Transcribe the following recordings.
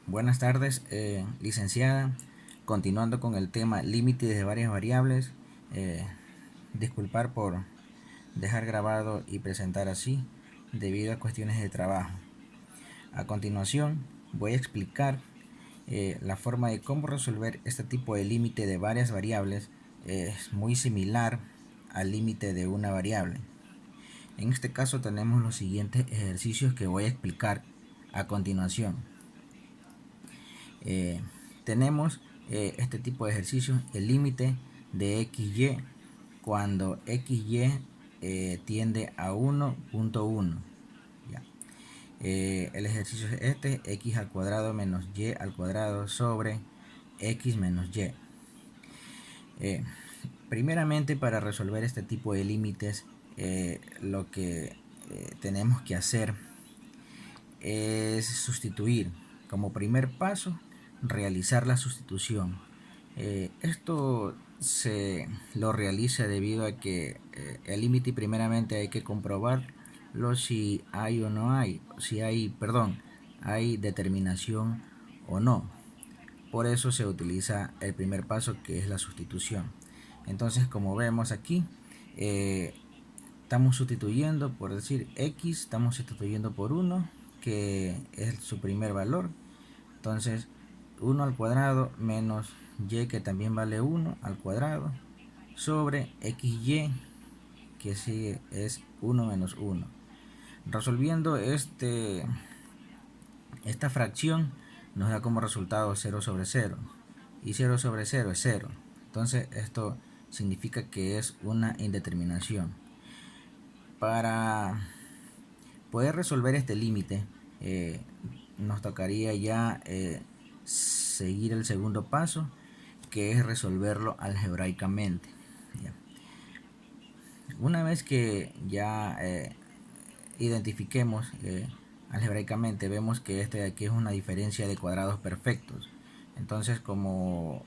Buenas tardes, licenciada. Continuando con el tema límites de varias variables, eh, disculpar por dejar grabado y presentar así debido a cuestiones de trabajo. A continuación voy a explicar la forma de cómo resolver este tipo de límite de varias variables. Es muy similar al límite de una variable. En este caso tenemos los siguientes ejercicios que voy a explicar a continuación. Eh, tenemos este tipo de ejercicios, el límite de xy cuando xy tiende a 1.1. El ejercicio es este: x al cuadrado menos y al cuadrado sobre x menos y. Primeramente, para resolver este tipo de límites, lo que tenemos que hacer es sustituir. Como primer paso, realizar la sustitución. Esto se lo realiza debido a que el límite primeramente hay que comprobarlo si hay o no hay, si hay, perdón, hay determinación o no. Por eso se utiliza el primer paso, que es la sustitución. Entonces, como vemos aquí, estamos sustituyendo, por decir x, estamos sustituyendo por 1, que es su primer valor. Entonces 1 al cuadrado menos y, que también vale 1 al cuadrado, sobre xy, que sí es 1 menos 1. Resolviendo esta fracción nos da como resultado 0 sobre 0, y 0 sobre 0 es 0. Entonces esto significa que es una indeterminación. Para poder resolver este límite, nos tocaría ya seguir el segundo paso, que es resolverlo algebraicamente. ¿Ya? Una vez que ya identifiquemos algebraicamente, vemos que este de aquí es una diferencia de cuadrados perfectos. Entonces, como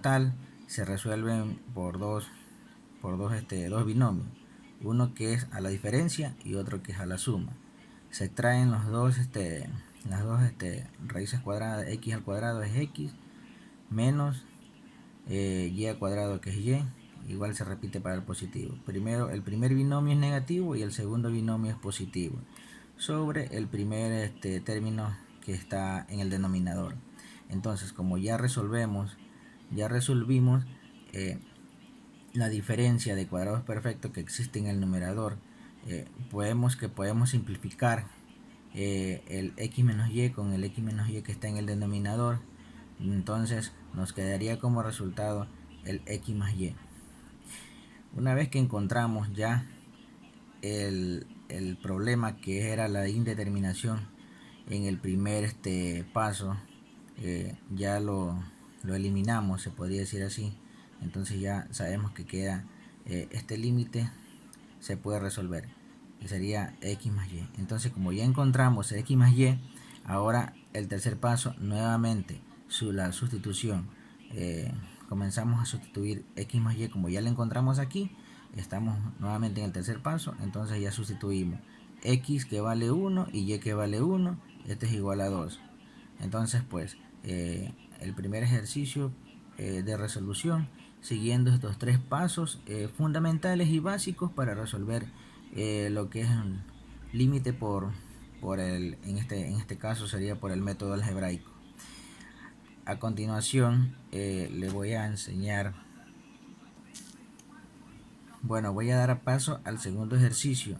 tal, se resuelven por dos binomios, uno que es a la diferencia y otro que es a la suma. Se traen las dos raíces cuadradas. X al cuadrado es x menos y al cuadrado, que es y, igual se repite para el positivo. Primero, el primer binomio es negativo y el segundo binomio es positivo, sobre el primer término que está en el denominador. Entonces, como ya resolvimos eh, la diferencia de cuadrados perfectos que existe en el numerador, podemos simplificar el x menos y con el x menos y que está en el denominador. Entonces nos quedaría como resultado el x más y. Una vez que encontramos ya el problema, que era la indeterminación, en el primer paso, ya lo eliminamos, se podría decir así. Entonces ya sabemos que queda este límite, se puede resolver, que sería x más y. Entonces, como ya encontramos x más y, ahora el tercer paso, nuevamente la sustitución. Comenzamos a sustituir x más y, como ya la encontramos aquí, estamos nuevamente en el tercer paso. Entonces ya sustituimos x, que vale 1, y y, que vale 1. Este es igual a 2. Entonces, pues, el primer ejercicio de resolución, siguiendo estos tres pasos fundamentales y básicos para resolver lo que es el límite en este caso sería por el método algebraico. A continuación le voy a enseñar, voy a dar paso al segundo ejercicio.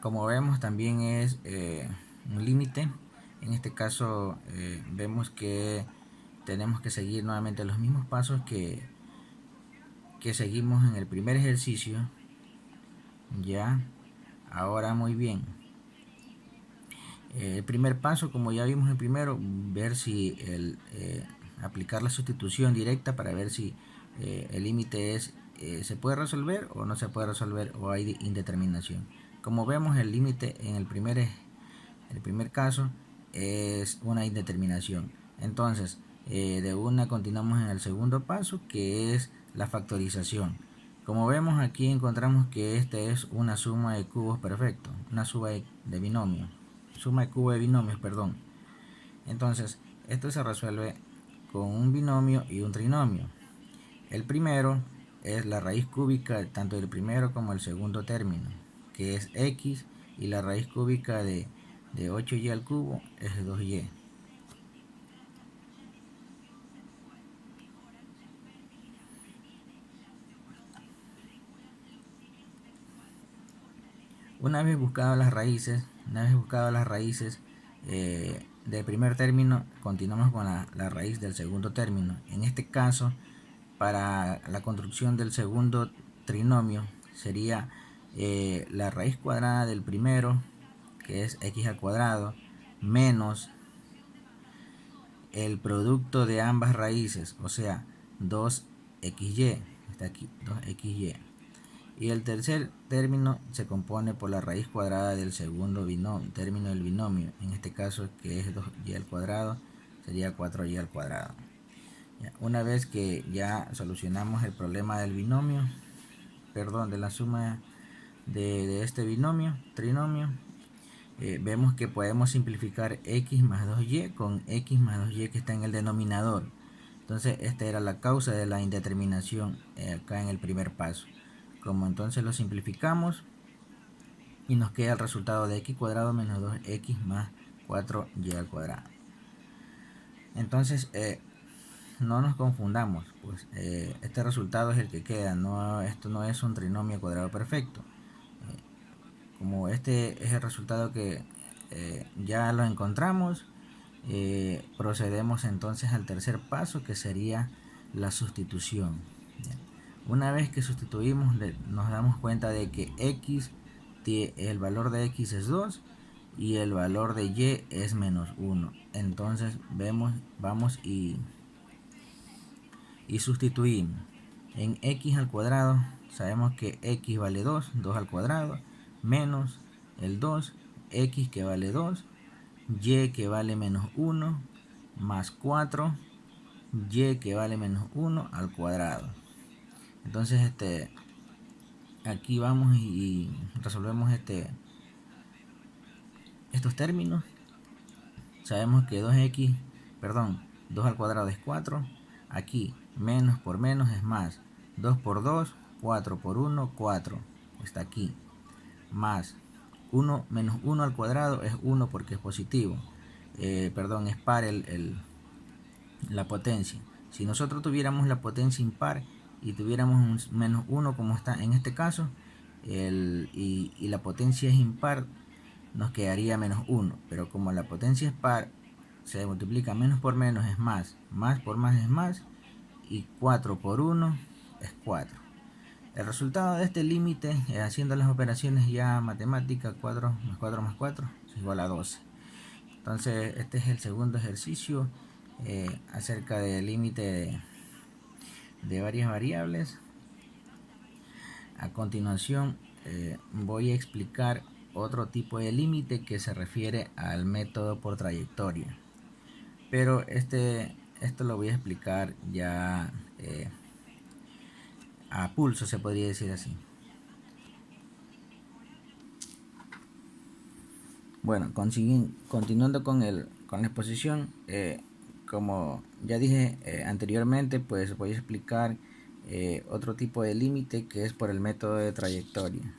Como vemos, también es un límite. En este caso vemos que tenemos que seguir nuevamente los mismos pasos que seguimos en el primer ejercicio. Ya, ahora muy bien. El primer paso, como ya vimos en primero, ver si aplicar la sustitución directa para ver si el límite se puede resolver o no se puede resolver, o hay indeterminación. Como vemos, el límite en el primer caso es una indeterminación. Entonces, de una continuamos en el segundo paso, que es la factorización. Como vemos aquí, encontramos que esta es una suma de cubos perfectos, una suma de binomio, suma de cubo de binomios, perdón. Entonces, esto se resuelve con un binomio y un trinomio. El primero es la raíz cúbica tanto del primero como el segundo término, que es x, y la raíz cúbica de 8y al cubo es 2y. Una vez buscado las raíces, del primer término, continuamos con la raíz del segundo término. En este caso, para la construcción del segundo trinomio, sería la raíz cuadrada del primero, que es x al cuadrado, menos el producto de ambas raíces, o sea, 2xy, está aquí, 2xy. Y el tercer término se compone por la raíz cuadrada del segundo término del binomio, en este caso que es 2y al cuadrado, sería 4y al cuadrado. Una vez que ya solucionamos el problema del binomio, perdón, de la suma de este trinomio, vemos que podemos simplificar x más 2y con x más 2y que está en el denominador. Entonces esta era la causa de la indeterminación acá en el primer paso. Como entonces lo simplificamos y nos queda el resultado de x cuadrado menos 2x más 4y al cuadrado. Entonces no nos confundamos, pues este resultado es el que queda, esto no es un trinomio cuadrado perfecto. Como este es el resultado que ya lo encontramos, procedemos entonces al tercer paso, que sería la sustitución. Una vez que sustituimos, nos damos cuenta de que el valor de x es 2 y el valor de y es menos 1. Entonces vamos y sustituimos. En x al cuadrado sabemos que x vale 2 al cuadrado, menos el 2, x que vale 2, y que vale menos 1, más 4, y que vale menos 1 al cuadrado. Entonces aquí vamos y resolvemos estos términos. Sabemos que 2 al cuadrado es 4. Aquí menos por menos es más. 2 por 2, 4 por 1, 4. Está aquí. Más 1 menos 1 al cuadrado es 1 porque es positivo. Es par la potencia. Si nosotros tuviéramos la potencia impar y tuviéramos un menos 1 como está en este caso, y la potencia es impar, nos quedaría menos 1. Pero como la potencia es par, se multiplica menos por menos es más por más es más, y 4 por 1 es 4. El resultado de este límite, haciendo las operaciones ya matemáticas, 4 más 4 más 4 es igual a 12. Entonces este es el segundo ejercicio acerca del límite de varias variables. A continuación voy a explicar otro tipo de límite que se refiere al método por trayectoria, pero esto lo voy a explicar ya a pulso, se podría decir así. Bueno, continuando con la exposición, como ya dije anteriormente, pues voy a explicar otro tipo de límite que es por el método de trayectoria.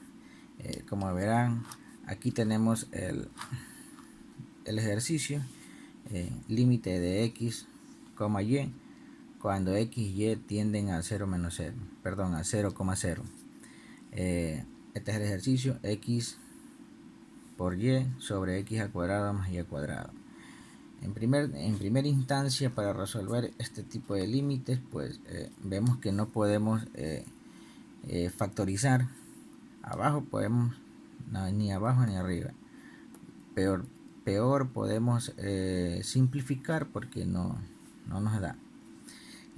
Como verán, aquí tenemos el ejercicio, límite de x, y, cuando x y tienden a 0 menos 0, perdón, a 0,0. Este es el ejercicio, x por y sobre x al cuadrado más y al cuadrado. En primera instancia, para resolver este tipo de límites, pues vemos que no podemos factorizar. Abajo podemos, no, ni abajo ni arriba. Peor podemos simplificar porque no nos da.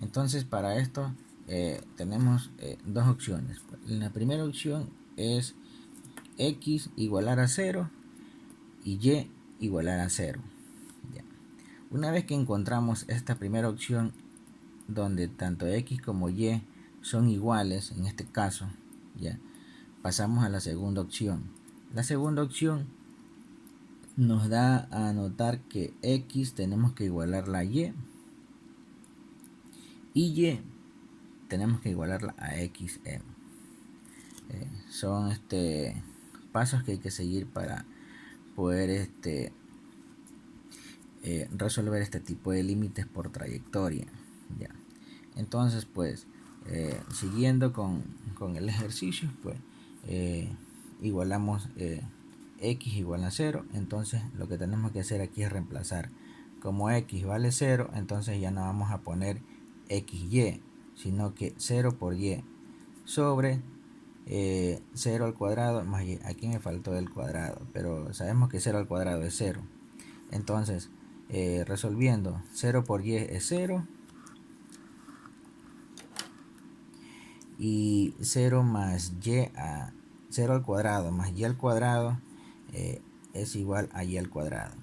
Entonces para esto tenemos dos opciones. La primera opción es x igualar a 0 y y igualar a 0. Una vez que encontramos esta primera opción donde tanto x como y son iguales, en este caso, ya pasamos a la segunda opción. La segunda opción nos da a notar que x tenemos que igualarla a y tenemos que igualarla a xm. Son pasos que hay que seguir para poder resolver este tipo de límites por trayectoria. Ya. Entonces, pues, siguiendo con el ejercicio, pues, igualamos x igual a 0. Entonces, lo que tenemos que hacer aquí es reemplazar. Como x vale 0, entonces ya no vamos a poner xy, sino que 0 por y sobre 0 al cuadrado más y. Aquí me faltó el cuadrado, pero sabemos que 0 al cuadrado es 0. Entonces, resolviendo, 0 por y es 0 y 0 más y a 0 al cuadrado más y al cuadrado es igual a y al cuadrado,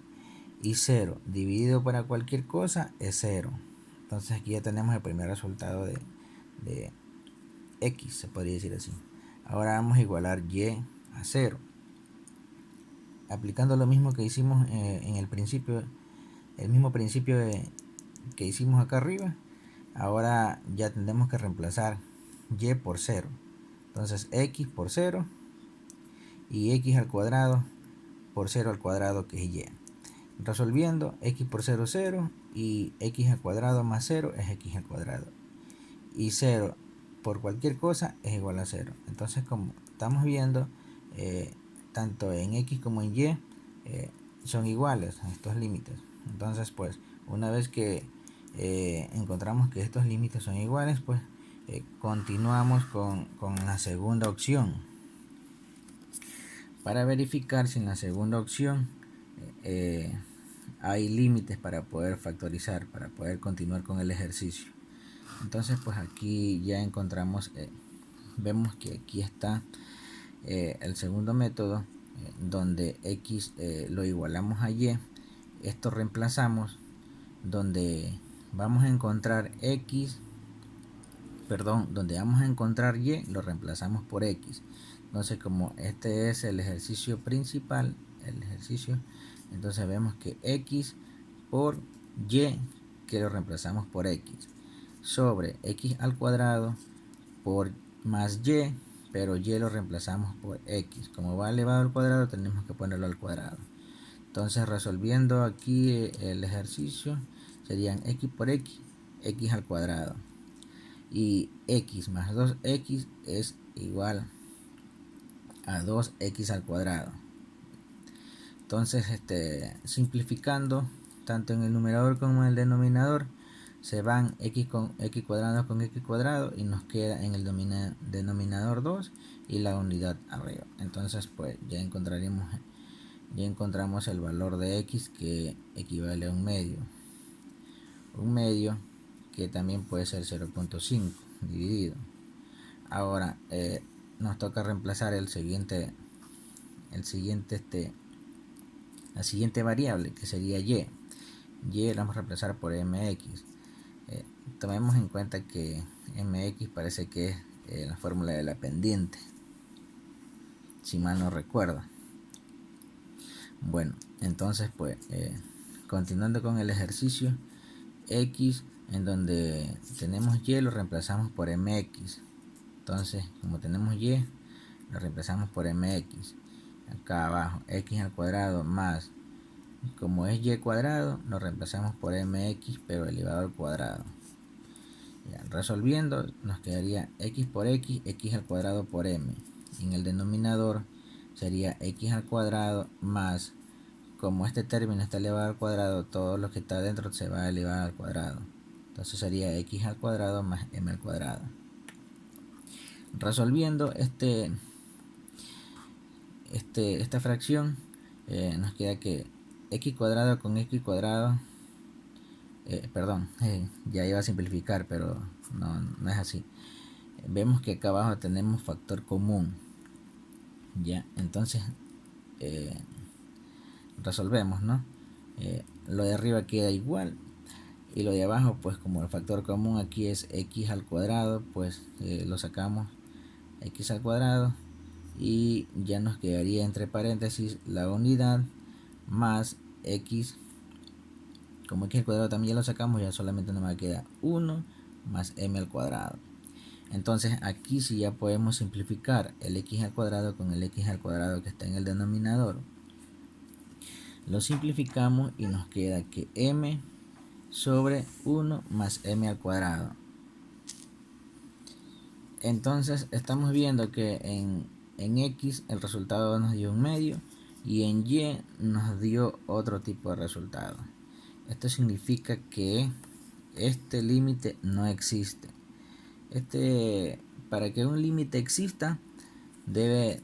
y 0 dividido para cualquier cosa es 0. Entonces aquí ya tenemos el primer resultado de x, se podría decir así. Ahora vamos a igualar y a 0, aplicando lo mismo que hicimos en el principio, el mismo principio que hicimos acá arriba. Ahora ya tendremos que reemplazar y por 0. Entonces x por 0 y x al cuadrado por 0 al cuadrado, que es y. Resolviendo, x por 0 0 y x al cuadrado más 0 es x al cuadrado. Y 0 por cualquier cosa es igual a 0. Entonces, como estamos viendo, tanto en x como en y son iguales a estos límites. Entonces, pues, una vez que encontramos que estos límites son iguales, pues continuamos con la segunda opción para verificar si en la segunda opción hay límites para poder factorizar, para poder continuar con el ejercicio. Entonces, pues aquí ya encontramos, vemos que aquí está el segundo método, donde x lo igualamos a y. Esto reemplazamos, donde vamos a encontrar x, perdón, donde vamos a encontrar y lo reemplazamos por x. Entonces, como este es el ejercicio principal, entonces vemos que x por y, que lo reemplazamos por x, sobre x al cuadrado por más y, pero y lo reemplazamos por x. Como va elevado al cuadrado, tenemos que ponerlo al cuadrado. Entonces, resolviendo aquí el ejercicio, serían x por x, x al cuadrado, y x más 2x es igual a 2x al cuadrado. Entonces, simplificando, tanto en el numerador como en el denominador, se van x con x cuadrado y nos queda en el denominador 2 y la unidad arriba. Entonces, pues ya encontramos el valor de x, que equivale a un medio que también puede ser 0.5 dividido. Ahora nos toca reemplazar la siguiente variable, que sería y la vamos a reemplazar por mx. Tomemos en cuenta que mx parece que es la fórmula de la pendiente, si mal no recuerdo. Bueno, entonces, pues continuando con el ejercicio, x en donde tenemos y lo reemplazamos por mx. Entonces, como tenemos y, lo reemplazamos por mx. Acá abajo, x al cuadrado más, como es y cuadrado, lo reemplazamos por mx, pero elevado al cuadrado. Ya, resolviendo, nos quedaría x por x, x al cuadrado por m. En el denominador sería x al cuadrado más, como este término está elevado al cuadrado, todo lo que está dentro se va a elevar al cuadrado. Entonces sería x al cuadrado más m al cuadrado. Resolviendo esta fracción, nos queda que x cuadrado con x cuadrado, perdón, ya iba a simplificar, pero no es así. Vemos que acá abajo tenemos factor común. Ya, entonces resolvemos, ¿no? Lo de arriba queda igual y lo de abajo, pues como el factor común aquí es x al cuadrado, pues lo sacamos, x al cuadrado, y ya nos quedaría entre paréntesis la unidad más x, como x al cuadrado también ya lo sacamos, ya solamente nos va a quedar 1 más m al cuadrado. Entonces aquí sí ya podemos simplificar el x al cuadrado con el x al cuadrado que está en el denominador. Lo simplificamos y nos queda que m sobre 1 más m al cuadrado. Entonces estamos viendo que en x el resultado nos dio un medio y en y nos dio otro tipo de resultado. Esto significa que este límite no existe. Para que un límite exista deben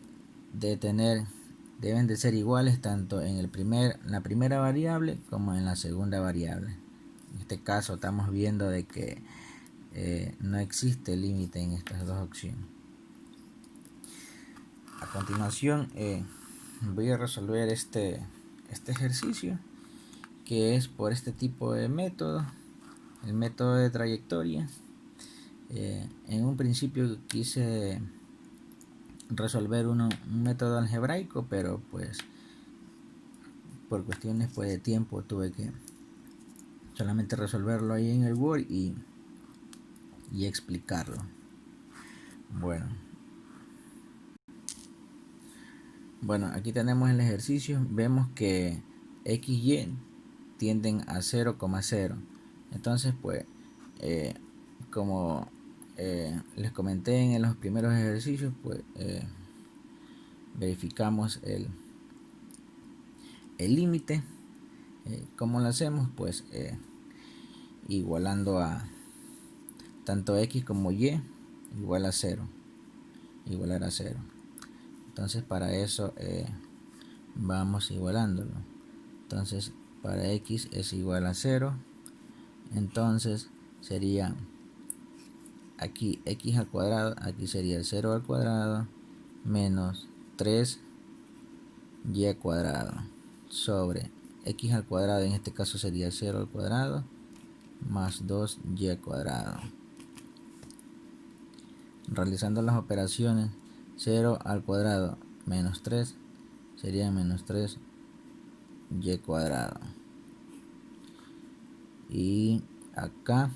de ser iguales tanto en la primera variable como en la segunda variable. En este caso estamos viendo de que no existe límite en estas dos opciones. A continuación voy a resolver este ejercicio, que es por este tipo de método, el método de trayectoria. En un principio quise resolver un método algebraico, pero pues por cuestiones de tiempo tuve que solamente resolverlo ahí en el Word y explicarlo. Bueno, aquí tenemos el ejercicio. Vemos que x y tienden a 0,0. Entonces pues como les comenté en los primeros ejercicios, pues verificamos el límite. ¿Cómo lo hacemos? Pues igualando a tanto x como y igual a 0, igualar a 0. Entonces para eso vamos igualándolo. Entonces para x es igual a 0. Entonces sería aquí x al cuadrado, aquí sería 0 al cuadrado menos 3y al cuadrado sobre x al cuadrado, en este caso sería 0 al cuadrado más 2y al cuadrado. Realizando las operaciones, 0 al cuadrado menos 3 sería menos 3y cuadrado. Y acá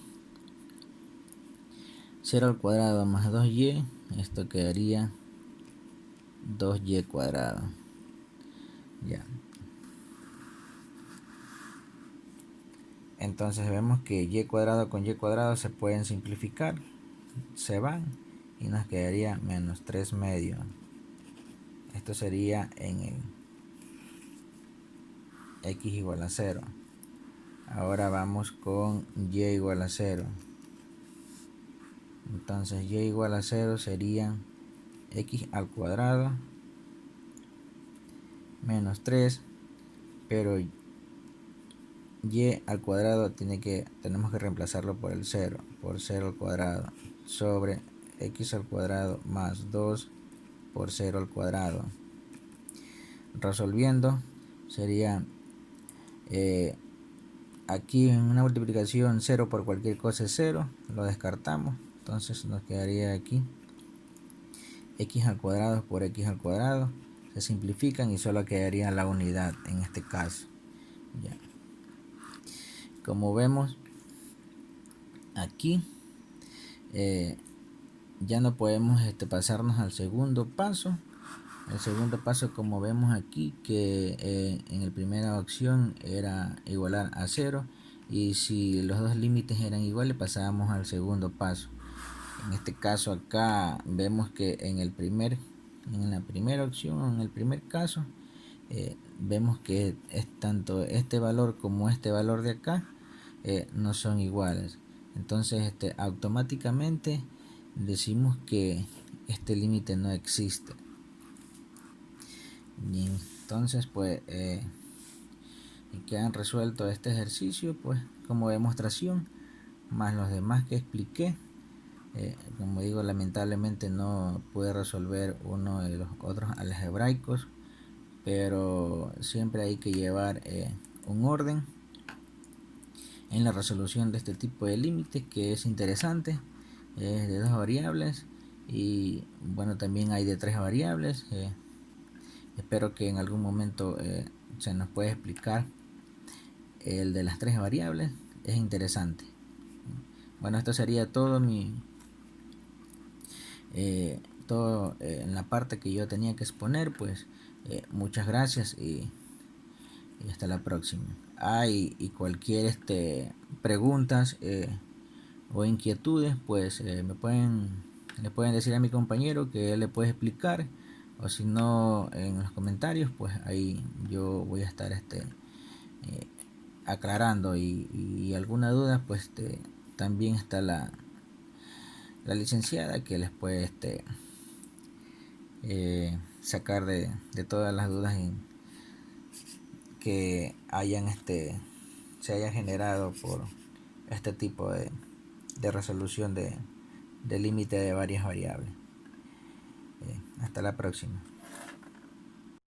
0 al cuadrado más 2y, esto quedaría 2y cuadrado. Ya. Entonces vemos que y cuadrado con y cuadrado se pueden simplificar, se van y nos quedaría menos 3 medios. Esto sería en el x igual a 0. Ahora vamos con y igual a 0. Entonces y igual a 0 sería x al cuadrado menos 3, pero y al cuadrado tenemos que reemplazarlo por el 0, por 0 al cuadrado, sobre x al cuadrado más 2 por 0 al cuadrado. Resolviendo sería aquí en una multiplicación 0 por cualquier cosa es 0, lo descartamos, entonces nos quedaría aquí x al cuadrado por x al cuadrado, se simplifican y solo quedaría la unidad en este caso. Ya. Como vemos aquí ya no podemos pasarnos al segundo paso. El segundo paso, como vemos aquí, que en la primera opción era igualar a 0, y si los dos límites eran iguales pasábamos al segundo paso. En este caso acá vemos que en la primera opción, en el primer caso, vemos que es tanto este valor como este valor de acá no son iguales. Entonces automáticamente decimos que este límite no existe. Y entonces pues quedan resuelto este ejercicio pues como demostración, más los demás que expliqué. Como digo, lamentablemente no pude resolver uno de los otros algebraicos, pero siempre hay que llevar un orden en la resolución de este tipo de límites, que es interesante. Es de 2 variables y bueno, también hay de 3 variables. Espero que en algún momento se nos puede explicar el de las tres variables. Es interesante. Bueno, esto sería todo todo en la parte que yo tenía que exponer. Pues muchas gracias y hasta la próxima. Y cualquier preguntas o inquietudes, pues le pueden decir a mi compañero que él le puede explicar, o si no en los comentarios, pues ahí yo voy a estar aclarando, y alguna duda, pues también está la licenciada, que les puede sacar de todas las dudas que se hayan generado por este tipo de resolución de límite de varias variables. Hasta la próxima.